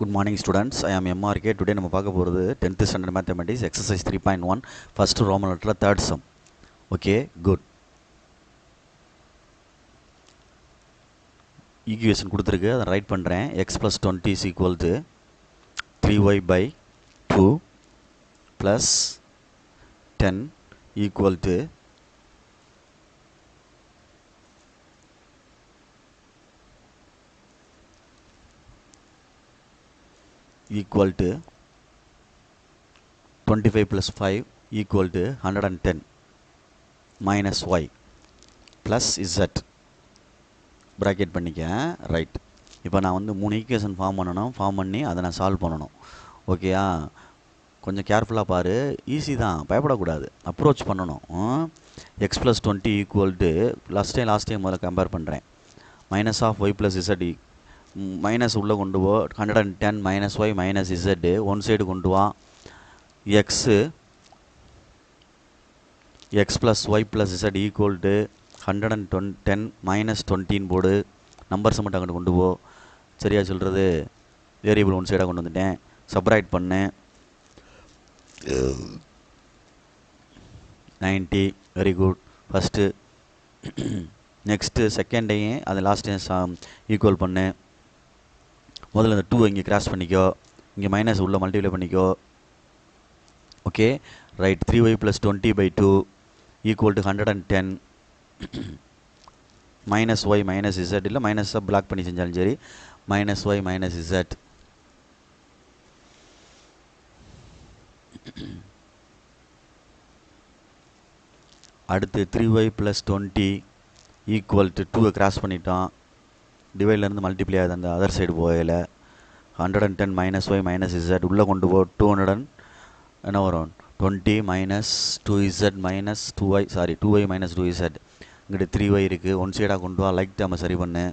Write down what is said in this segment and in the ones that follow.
Good morning students, I am MRK. Today நம்ம பார்க்க போகிறது 10th standard mathematics exercise 3.1 first Roman letter third sum. Okay, good. Equation கொடுத்துருக்கு, அதை right பண்ணுறேன். x plus 20 is equal to 3y by 2 plus 10 equal to equal to 25 plus 5 equal to 110 minus y plus z bracket பண்ணிக்க. Right. இப்போ நான் வந்து 3 equation form பண்ணி அதை நான் சால்வ் பண்ணணும். ஓகேயா? கொஞ்சம் கேர்ஃபுல்லாக பாரு. ஈஸி தான், பயப்படக்கூடாது, அப்ரோச் பண்ணணும். X plus 20 equal to last time முதல்ல கம்பேர் பண்ணுறேன். Minus of Y plus Z minus உள்ளே கொண்டு போ. 110 minus Y minus Z one side கொண்டு வா. X plus Y plus Z equal to 110 minus 20 போடு. நம்பர்ஸை மட்டும் அங்கிட்டு கொண்டு போ. சரியா சொல்கிறது? வேரியபிள் ஒன் சைடாக கொண்டு வந்துட்டேன். சப்ராக்ட் பண்ணேன். 90. Very good. ஃபஸ்ட்டு. நெக்ஸ்ட்டு செகண்டையும் அது லாஸ்ட்டையும் ஈக்குவல் பண்ணு. முதல்ல இந்த 2 இங்கே கிராஸ் பண்ணிக்கோ. இங்கே மைனஸ் உள்ள மல்டிப்ளை பண்ணிக்கோ. Okay right. 3y + 20 / 2 equal to 110 minus Y minus Z, இல்லை மைனஸை பிளாக் பண்ணி செஞ்சாலும் சரி. மைனஸ் ஒய் மைனஸ் இசட் அடுத்து 3y + 20 ஈக்குவல் டு 2 கிராஸ் பண்ணிட்டோம். டிவைட்லேருந்து மல்டிப்ளை ஆகுது, அந்த அதர் சைடு போகல. 110 மைனஸ் ஒய் மைனஸ் இசட் உள்ளே கொண்டு போ. 200 என்ன வரும்? 20 minus 2z minus 2y, sorry 2y minus 2z. இங்கிட்ட 3y இருக்குது. ஒன் சைடாக கொண்டு வா. லைக் டேர்மை சரி பண்ணு.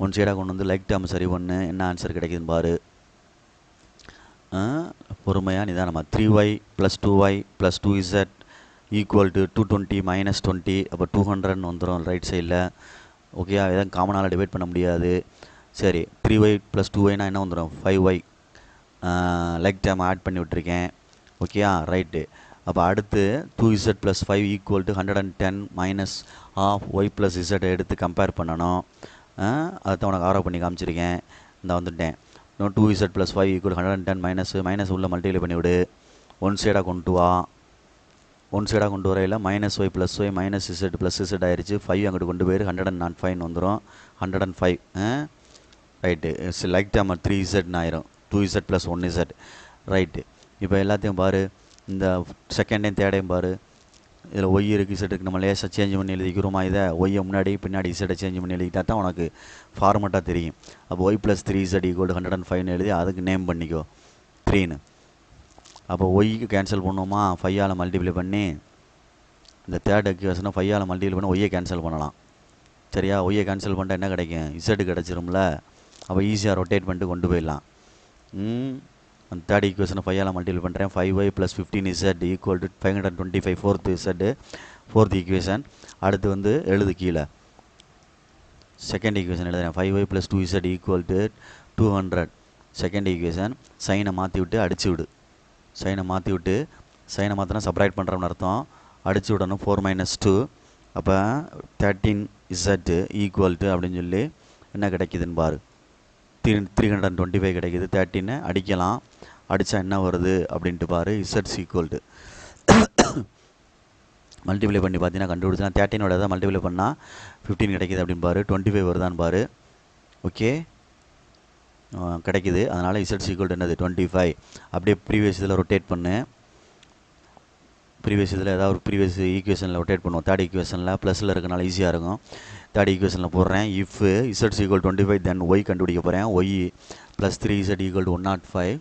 ஒன் சைடாக கொண்டு வந்து லைக் டேர்மை சரி பண்ணு. என்ன ஆன்சர் கிடைக்குதுன்னு பாரு. பொறுமையாக நிதானமாக. 3y + 2y + 2z equal to 220 minus 20. அப்போ 200 வந்துடும் ரைட் சைடில். ஓகே, எதாவது காமனால் டிவைட் பண்ண முடியாது. சரி, 3y + 2yனா என்ன வந்துடும்? 5y. லைக் டேர்மை ஆட் பண்ணி விட்டுருக்கேன். ஓகேயா? ரைட்டு. அப்போ அடுத்து 2z + 5 equal to 110 minus of Y plus இசட்டை எடுத்து கம்பேர் பண்ணணும். அதை உனக்கு ஆரோ பண்ணி காமிச்சிருக்கேன். இந்த வந்துட்டேன். இன்னும் 2z + 5 ஈக்குவல் 110 மைனஸ் உள்ள மல்டிப்ளை பண்ணிவிடு. ஒன் சைடாக கொண்டு வா. ஒன் சைடாக கொண்டு வரையில் minus Y plus Y minus Z plus Z ஆயிடுச்சு. 5 அங்கிட்டு கொண்டு போயிரு. 105 வந்துடும். 105 ரைட்டு. லைக் டேம் 3z ஆயிரும். 2z + 1z. ரைட்டு. இப்போ எல்லாத்தையும் பாரு. இந்த செகண்டையும் தேர்டையும் பாரு. இதில் ஒய் இருக்குது, இசட் இருக்குது. நம்ம லேசாக சேஞ்ச் பண்ணி எழுதிக்கிறோமா? இதை ஒய்யை முன்னாடி பின்னாடி இசட்டை சேஞ்ச் பண்ணி எழுதிட்டா தான் உனக்கு ஃபார்மெட்டாக தெரியும். அப்போ ஒய் + 3z ஈக்குவல் 105 எழுதி அதுக்கு நேம் பண்ணிக்கோ 3ன்னு. அப்போ ஒய்க்கு கேன்சல் பண்ணுவோமா? 5ஆல் மல்டிப்ளை பண்ணி இந்த தேர்ட் எக்வேஷனை 5ஆல் மல்டிப்ளை பண்ணி ஒய்யை கேன்சல் பண்ணலாம். சரியா? ஒய்யை கேன்சல் பண்ணிட்டா என்ன கிடைக்கும்? இசட்டு கிடச்சிரும்ல. அப்போ ஈஸியாக ரொட்டேட் பண்ணிட்டு கொண்டு போயிடலாம். அந்த தேர்ட் ஈக்குவேஷனை 5ஆல் மல்டிப்ளை பண்ணுறேன். 5y + 15z equal to 525. Fourth equation. அடுத்து வந்து எழுது கீழே. செகண்ட் ஈக்குவேஷன் எழுதுறேன். 5y + 2z equal to 200. Second equation. சைனை மாற்றி விட்டு அடிச்சு விடு. சைனை மாற்றினா சப்ராக்ட் பண்ணுறோம்னு அர்த்தம். அடிச்சு விடணும். 4 - 2. அப்போ 13z ஈக்குவல் டு அப்படின்னு சொல்லி என்ன கிடைக்குதுன்னு பாரு. 325 கிடைக்குது. 13 அடிக்கலாம். அடித்தா என்ன வருது அப்படின்ட்டு பாரு. இசட் ஈக்குவல் டு மல்டிப்ளை பண்ணி பார்த்தீங்கன்னா கண்டுபிடிச்சா 13ஓட தான் மல்டிப்ளை பண்ணால் 15 கிடைக்கிது அப்படின்னு பாரு. 25 வருதான்னு பாரு. ஓகே, கிடைக்குது. அதனால் இசட் ஈக்குவல் டு என்னது? 25. அப்படியே ப்ரீவியஸ் இதில் ரொட்டேட் பண்ணு. ப்ரீவியஸ் இதில் ஏதாவது ஒரு ப்ரீவியஸ் ஈக்குவேஷனில் ரொட்டேட் பண்ணுவோம். தேர்ட் ஈக்குவேஷனில் ப்ளஸில் இருக்கனால ஈஸியாக இருக்கும். தேர்ட் ஈக்குவேஷனில் போடுறேன். If Z equal 25 then Y கண்டுபிடிக்க போகிறேன். Y + 3z equal to 105.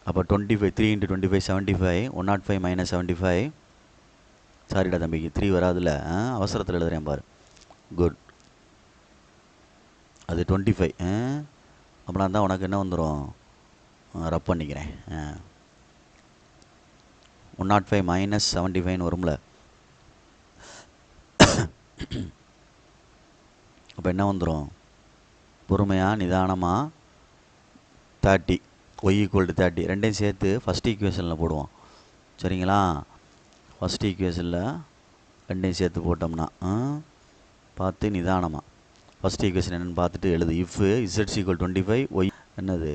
அப்போ 25 3 × 25 75. 105 - 75. சாரிடா தம்பிக்கு 3 வராதுல. அவசரத்தில் எழுதுறேன் பாரு. குட். அது 25. அப்படின்னா தான் உனக்கு என்ன வந்துடும்? ரப் பண்ணிக்கிறேன். 105 - 75 வரும்ல. அப்போ என்ன வந்துடும், பொறுமையாக நிதானமாக 30 y = 30 ரெண்டையும் சேர்த்து ஃபஸ்ட் ஈக்குவேஷனில் போடுவோம். சரிங்களா, ஃபஸ்ட் ஈக்குவேஷனில் ரெண்டையும் சேர்த்து போட்டோம்னா பார்த்து நிதானமாக ஃபஸ்ட் ஈக்குவேஷன் என்னென்னு பார்த்துட்டு எழுது. இஃப் z = 25 y என்னது